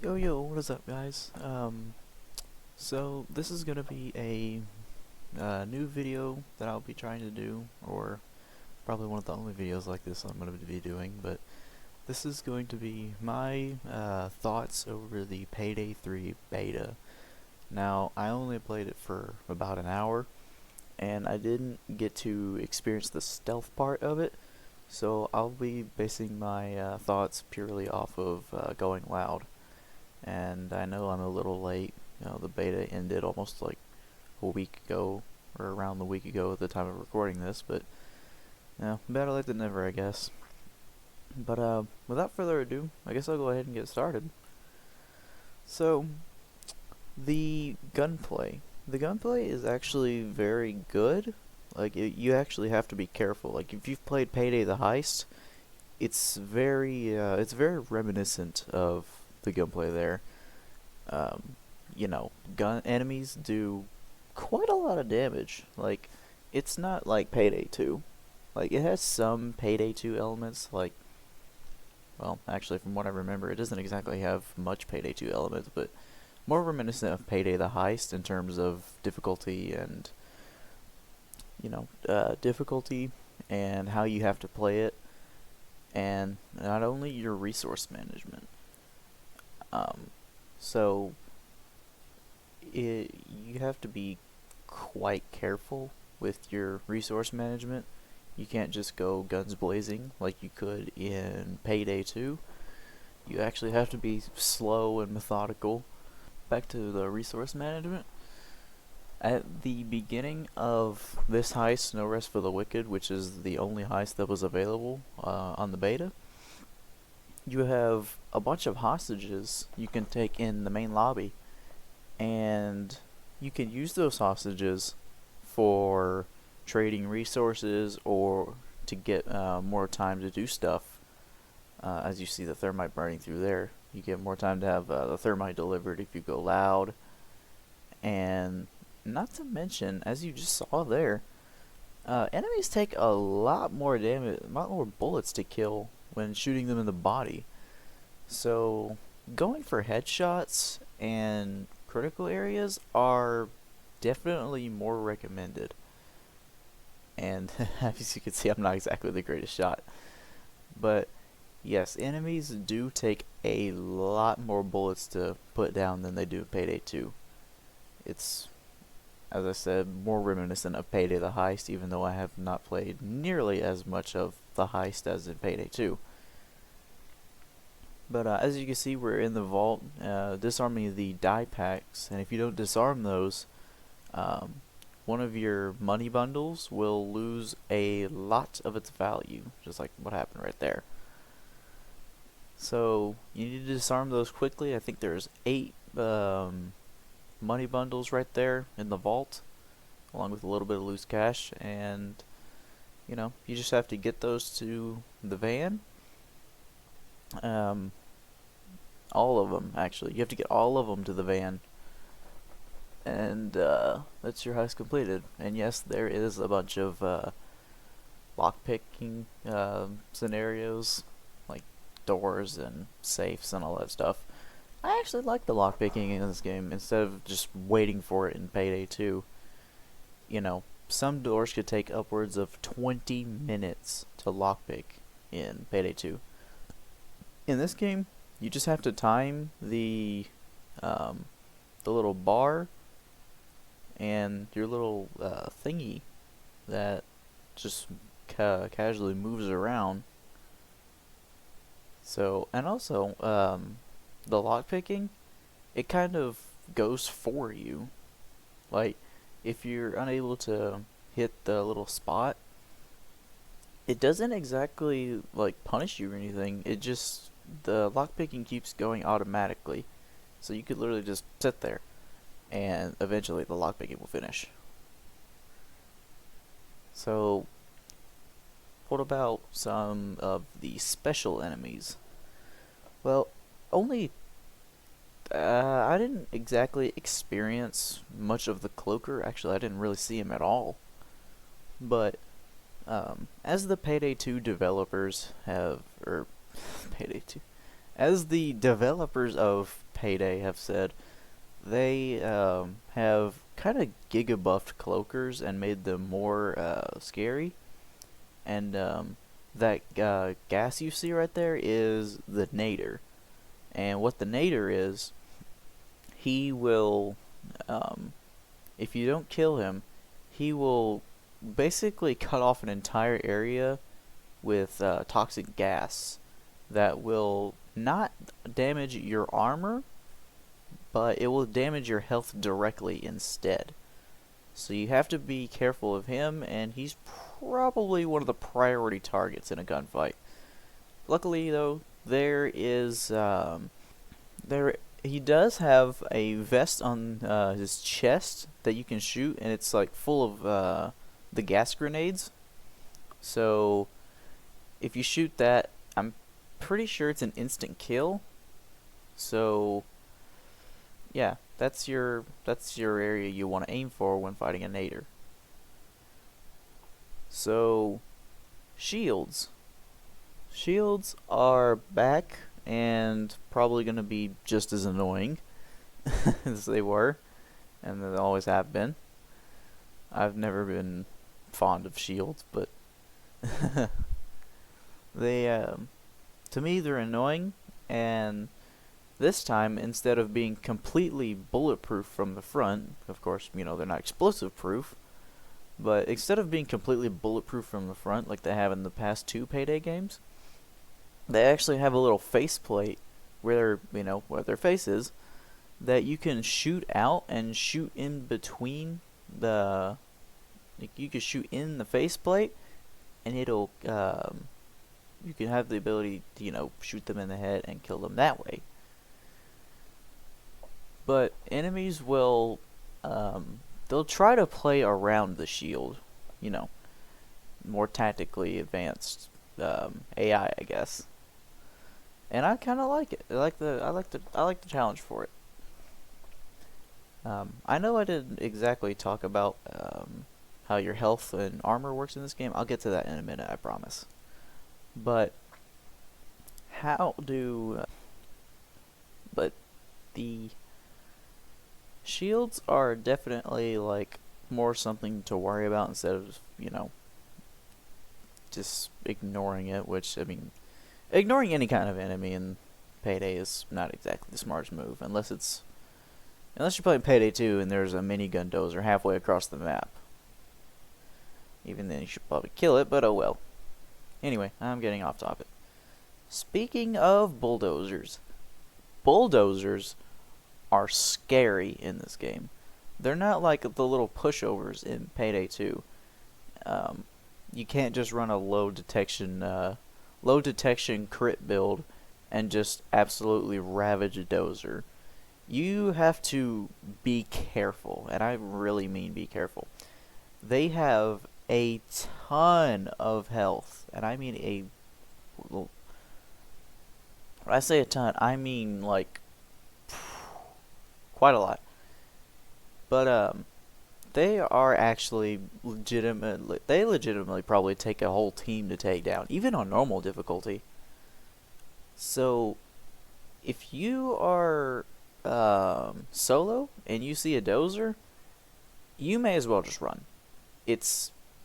Yo, what is up, guys? So this is gonna be a new video that I'll be trying to do, or probably one of the only videos like this I'm gonna be doing. But this is going to be my thoughts over the Payday 3 beta. Now, I only played it for about an hour, and I didn't get to experience the stealth part of it. So I'll be basing my thoughts purely off of going loud. And I know I'm a little late. The beta ended almost like a week ago, or around the week ago at the time of recording this, but better late than never, I guess. But without further ado, I guess I'll go ahead and get started. So, the gunplay. The gunplay is actually very good. Like, you actually have to be careful. Like, if you've played Payday the Heist, it's very reminiscent of the gunplay there. Um, gun enemies do quite a lot of damage. Like, it's not like Payday 2. Like, it has some Payday 2 elements. Like, well, actually, from what I remember, it doesn't exactly have much Payday 2 elements, but more reminiscent of Payday the Heist in terms of difficulty and difficulty and how you have to play it, and not only your resource management. So you have to be quite careful with your resource management. You can't just go guns blazing like you could in Payday 2. You actually have to be slow and methodical. Back to the resource management. At the beginning of this heist, No Rest for the Wicked, which is the only heist that was available on the beta, you have a bunch of hostages you can take in the main lobby, and you can use those hostages for trading resources or to get more time to do stuff. As you see the thermite burning through there, you get more time to have the thermite delivered if you go loud. And not to mention, as you just saw there, enemies take a lot more damage, a lot more bullets to kill when shooting them in the body. So going for headshots and critical areas are definitely more recommended. And as you can see, I'm not exactly the greatest shot. But yes, enemies do take a lot more bullets to put down than they do in Payday 2. It's, as I said, more reminiscent of Payday the Heist, even though I have not played nearly as much of the Heist as in Payday 2. But as you can see, we're in the vault, disarming the die packs, and if you don't disarm those, one of your money bundles will lose a lot of its value, just like what happened right there. So you need to disarm those quickly. I think there's 8 money bundles right there in the vault, along with a little bit of loose cash, and you just have to get those to the van. All of them, actually. You have to get all of them to the van, and that's your heist completed. And yes, there is a bunch of lockpicking scenarios, like doors and safes and all that stuff. I actually like the lockpicking in this game instead of just waiting for it in Payday 2. Some doors could take upwards of 20 minutes to lockpick in Payday 2. In this game, you just have to time the little bar and your little thingy that just casually moves around. So, and also, the lockpicking, it kind of goes for you. Like, if you're unable to hit the little spot, it doesn't exactly like punish you or anything. It just, the lockpicking keeps going automatically. So you could literally just sit there and eventually the lockpicking will finish. So what about some of the special enemies? Well, only I didn't exactly experience much of the cloaker. Actually, I didn't really see him at all. But as the Payday 2 developers have, or Payday 2, as the developers of Payday have said. They have kind of giga-buffed cloakers and made them more scary. And that gas you see right there is the Nader. And what the Nader is, he will, if you don't kill him, he will basically cut off an entire area with toxic gas that will not damage your armor, but it will damage your health directly instead. So you have to be careful of him, and he's probably one of the priority targets in a gunfight. Luckily, though, there is there he does have a vest on his chest that you can shoot, and it's like full of the gas grenades. So if you shoot that, I'm pretty sure it's an instant kill. So yeah, that's your area you want to aim for when fighting a nader. So shields. Shields are back and probably going to be just as annoying as they were, and they always have been. I've never been fond of shields, but they to me they're annoying, and this time, instead of being completely bulletproof from the front, of course, you know, they're not explosive proof, but instead of being completely bulletproof from the front like they have in the past two Payday games, they actually have a little faceplate where, you know, where their face is, that you can shoot out and shoot in between the, like, you can shoot in the faceplate, and it'll, you can have the ability to, you know, shoot them in the head and kill them that way. But enemies will, they'll try to play around the shield, you know, more tactically advanced AI, I guess. And I kind of like it. I like the challenge for it. I know I didn't exactly talk about how your health and armor works in this game. I'll get to that in a minute, I promise. But how do? But the shields are definitely like more something to worry about instead of, you know, just ignoring it, which, I mean, ignoring any kind of enemy in Payday is not exactly the smartest move, unless you're playing Payday 2 and there's a minigun dozer halfway across the map. Even then you should probably kill it, but oh well. Anyway, I'm getting off topic. Speaking of bulldozers, bulldozers are scary in this game. They're not like the little pushovers in Payday 2. You can't just run a low detection crit build and just absolutely ravage a dozer. You have to be careful, and I really mean be careful. They have a ton of health, and I mean when I say a ton, I mean like quite a lot. But they are actually legitimately probably take a whole team to take down, even on normal difficulty. So if you are solo and you see a dozer, you may as well just run.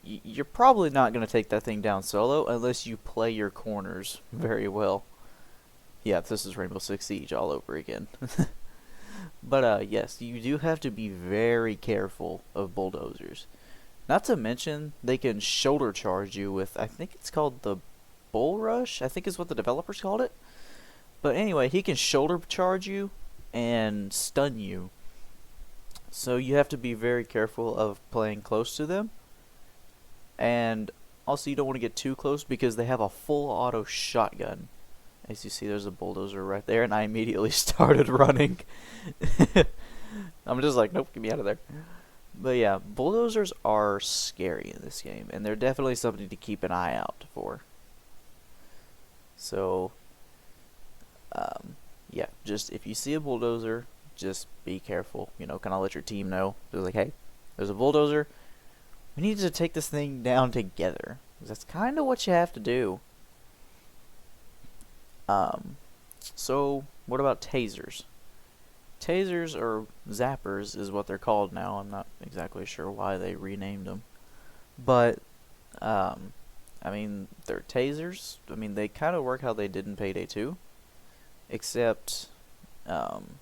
You're probably not going to take that thing down solo unless you play your corners very well. Yeah, this is Rainbow Six Siege all over again. But yes, you do have to be very careful of bulldozers. Not to mention, they can shoulder charge you with, I think it's called the Bull Rush, I think is what the developers called it. But anyway, he can shoulder charge you and stun you. So you have to be very careful of playing close to them. And also you don't want to get too close because they have a full auto shotgun. As you see, there's a bulldozer right there, and I immediately started running. I'm just like, nope, get me out of there. But yeah, bulldozers are scary in this game, and they're definitely something to keep an eye out for. So, yeah, just if you see a bulldozer, just be careful. You know, kind of let your team know. Just like, hey, there's a bulldozer. We need to take this thing down together. That's kind of what you have to do. So what about tasers? tasers, or zappers is what they're called now. I'm not exactly sure why they renamed them. But, I mean, they're tasers. I mean, they kind of work how they did in Payday 2. Except, um,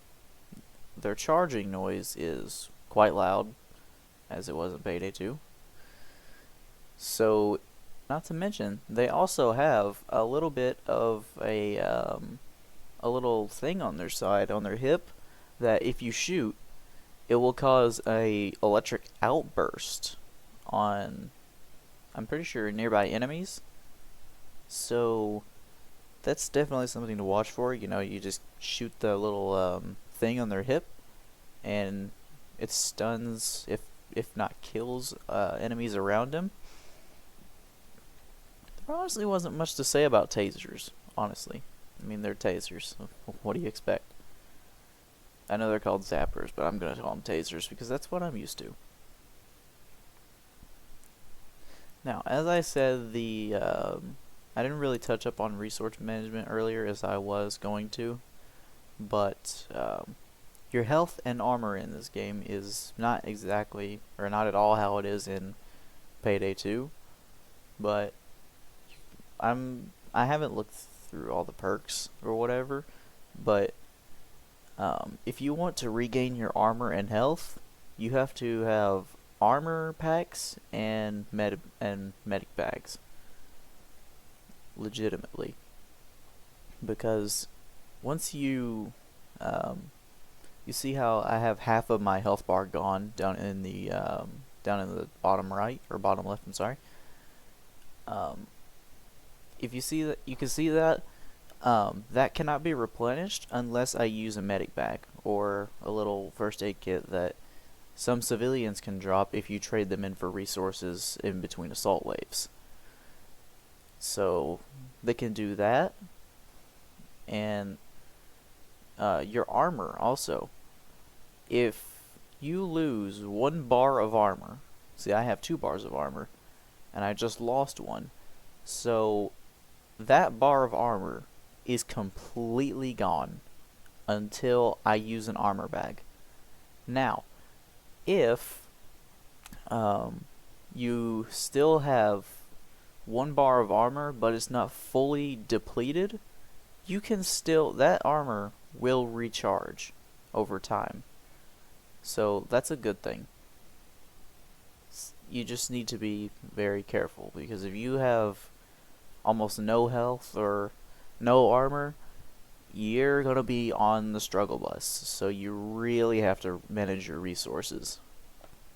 their charging noise is quite loud, as it was in Payday 2. So, not to mention, they also have a little bit of a little thing on their side, on their hip, that if you shoot, it will cause a electric outburst on, I'm pretty sure, nearby enemies. So that's definitely something to watch for. You know, you just shoot the little thing on their hip, and it stuns, if not kills, enemies around them. There honestly wasn't much to say about tasers, honestly. I mean, they're tasers. What do you expect? I know they're called zappers, but I'm going to call them tasers because that's what I'm used to. Now, as I said, I didn't really touch up on resource management earlier as I was going to, but your health and armor in this game is not exactly, or not at all, how it is in Payday 2, but I haven't looked through all the perks or whatever, but if you want to regain your armor and health, you have to have armor packs and medic bags. Legitimately. Because once you see how I have half of my health bar gone down in the bottom right, or bottom left, I'm sorry. If you see that, you can see that that cannot be replenished unless I use a medic bag or a little first aid kit that some civilians can drop if you trade them in for resources in between assault waves. So they can do that, and your armor also. If you lose 1 bar of armor, see, I have 2 bars of armor, and I just lost one, so that bar of armor is completely gone until I use an armor bag. Now, if you still have 1 bar of armor but it's not fully depleted, you can still, that armor will recharge over time. So that's a good thing. You just need to be very careful, because if you have almost no health or no armor, you're gonna be on the struggle bus. So you really have to manage your resources.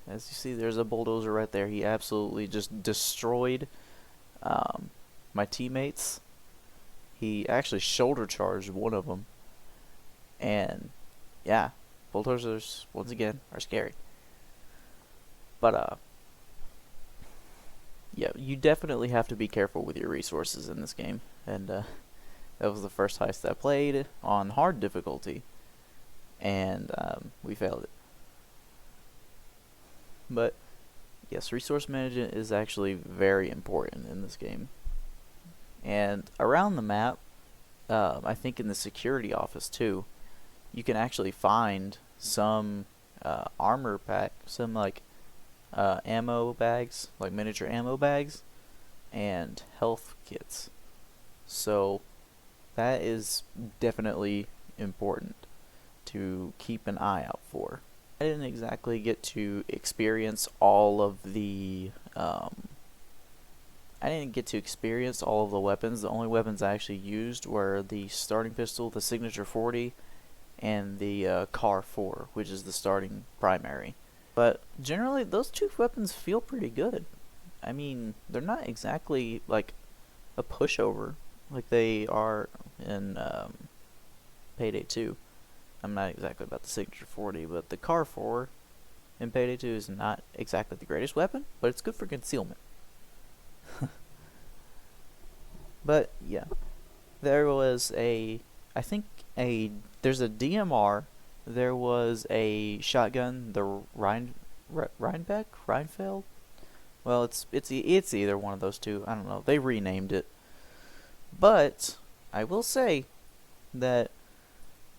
As you see, there's a bulldozer right there. He absolutely just destroyed my teammates. He actually shoulder charged one of them. And yeah, bulldozers, once again, are scary. But yeah, you definitely have to be careful with your resources in this game. And that was the first heist I played on hard difficulty, and we failed it. But yes, resource management is actually very important in this game. And around the map, I think in the security office too, you can actually find some armor pack, some like ammo bags, like miniature ammo bags, and health kits. So that is definitely important to keep an eye out for. I didn't exactly get to experience all of the weapons. The only weapons I actually used were the starting pistol, the Signature 40, and the Car 4, which is the starting primary. But generally, those 2 weapons feel pretty good. I mean, they're not exactly like a pushover like they are in Payday 2. I'm not exactly about the Signature 40, but the Car 4 in Payday 2 is not exactly the greatest weapon, but it's good for concealment. But yeah, there was there's a DMR, there was a shotgun, the Rheinfeld? Well, it's either one of those 2. I don't know. They renamed it. But I will say that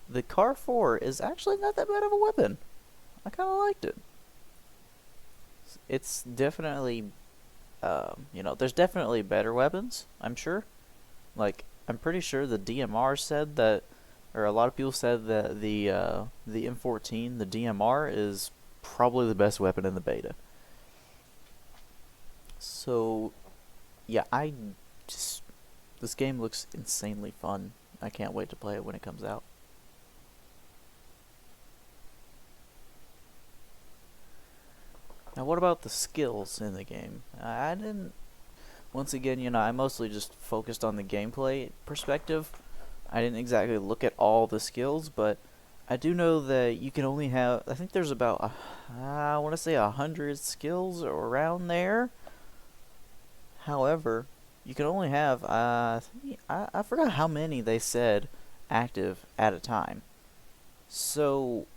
the Car 4 is actually not that bad of a weapon. I kind of liked it. It's definitely, there's definitely better weapons, I'm sure. Like, I'm pretty sure the DMR said that, or a lot of people said that the M14, the DMR, is probably the best weapon in the beta. So, yeah, just, this game looks insanely fun. I can't wait to play it when it comes out. Now, what about the skills in the game? I didn't. Once again, I mostly just focused on the gameplay perspective. I didn't exactly look at all the skills, but I do know that you can only have. I think there's about, I want to say 100 skills or around there. However, you can only have. I forgot how many they said active at a time. So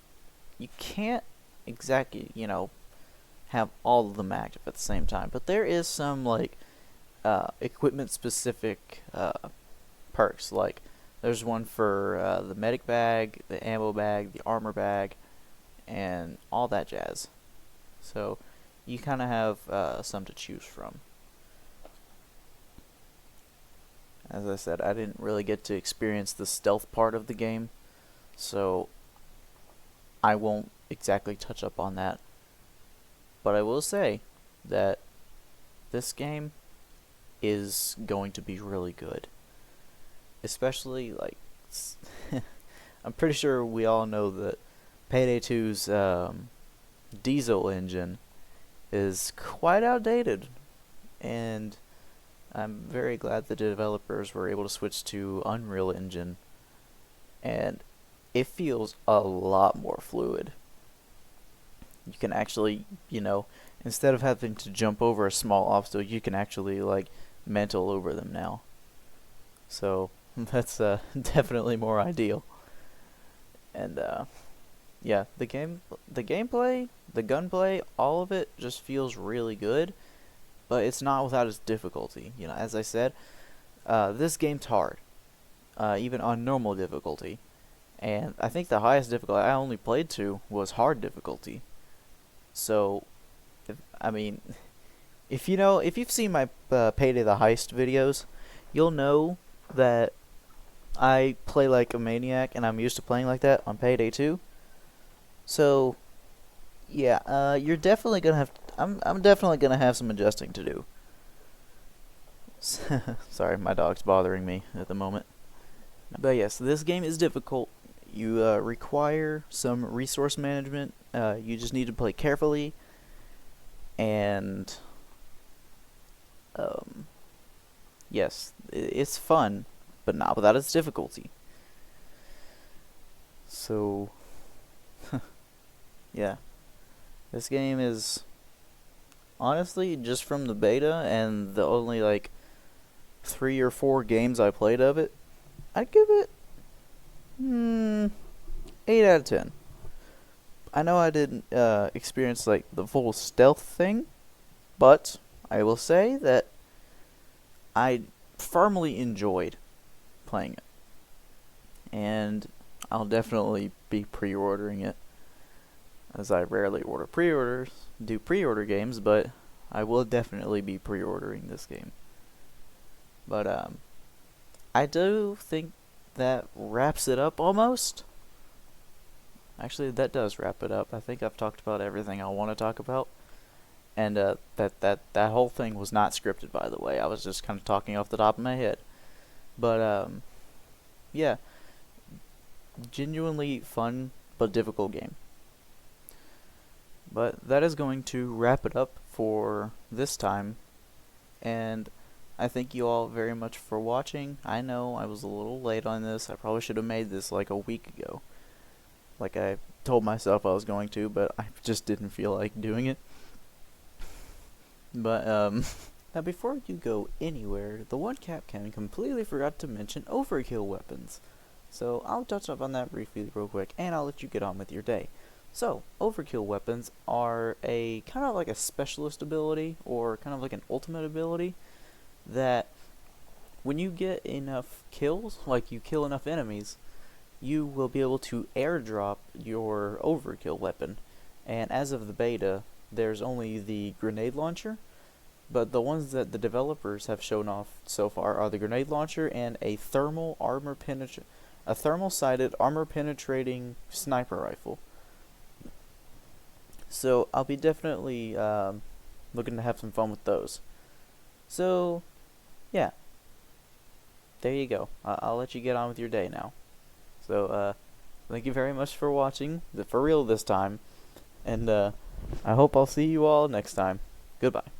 you can't exactly, have all of them active at the same time. But there is some like equipment specific perks. Like there's one for the medic bag, the ammo bag, the armor bag, and all that jazz. So you kind of have some to choose from. As I said, I didn't really get to experience the stealth part of the game, so I won't exactly touch up on that. But I will say that this game is going to be really good. Especially, like, I'm pretty sure we all know that Payday 2's diesel engine is quite outdated. And I'm very glad the developers were able to switch to Unreal Engine. And it feels a lot more fluid. You can actually, instead of having to jump over a small obstacle, you can actually, like, mental over them now. So, that's definitely more ideal. And, yeah, the gameplay, the gunplay, all of it just feels really good. But it's not without its difficulty. As I said, this game's hard. Even on normal difficulty. And I think the highest difficulty I only played to was hard difficulty. So, if you've seen my Payday the Heist videos, you'll know that I play like a maniac, and I'm used to playing like that on Payday 2. So, yeah, you're definitely gonna have. I'm definitely gonna have some adjusting to do. Sorry, my dog's bothering me at the moment. But yes, this game is difficult. You require some resource management. You just need to play carefully, and yes, it's fun, but not without its difficulty. So, yeah, this game is honestly just from the beta and the only like 3 or 4 games I played of it, I'd give it 8 out of 10. I know I didn't experience like the full stealth thing, but I will say that I firmly enjoyed playing it. And I'll definitely be pre-ordering it, as I rarely do pre-order games, but I will definitely be pre-ordering this game. But I do think that wraps it up almost. Actually, that does wrap it up. I think I've talked about everything I want to talk about. And that whole thing was not scripted, by the way. I was just kind of talking off the top of my head. But yeah, genuinely fun but difficult game. But that is going to wrap it up for this time. And I thank you all very much for watching. I know I was a little late on this. I probably should have made this like a week ago, like I told myself I was going to, but I just didn't feel like doing it. But now before you go anywhere, the one Capcan completely forgot to mention overkill weapons. So I'll touch up on that briefly real quick, and I'll let you get on with your day. So, overkill weapons are a kind of like a specialist ability, or kind of like an ultimate ability, that when you get enough kills, like you kill enough enemies, you will be able to airdrop your overkill weapon. And as of the beta, there's only the grenade launcher, but the ones that the developers have shown off so far are the grenade launcher and a thermal-sighted armor penetrating sniper rifle. So I'll be definitely looking to have some fun with those. So yeah, there you go. I'll let you get on with your day now. So thank you very much for watching, for real this time, and I hope I'll see you all next time. Goodbye.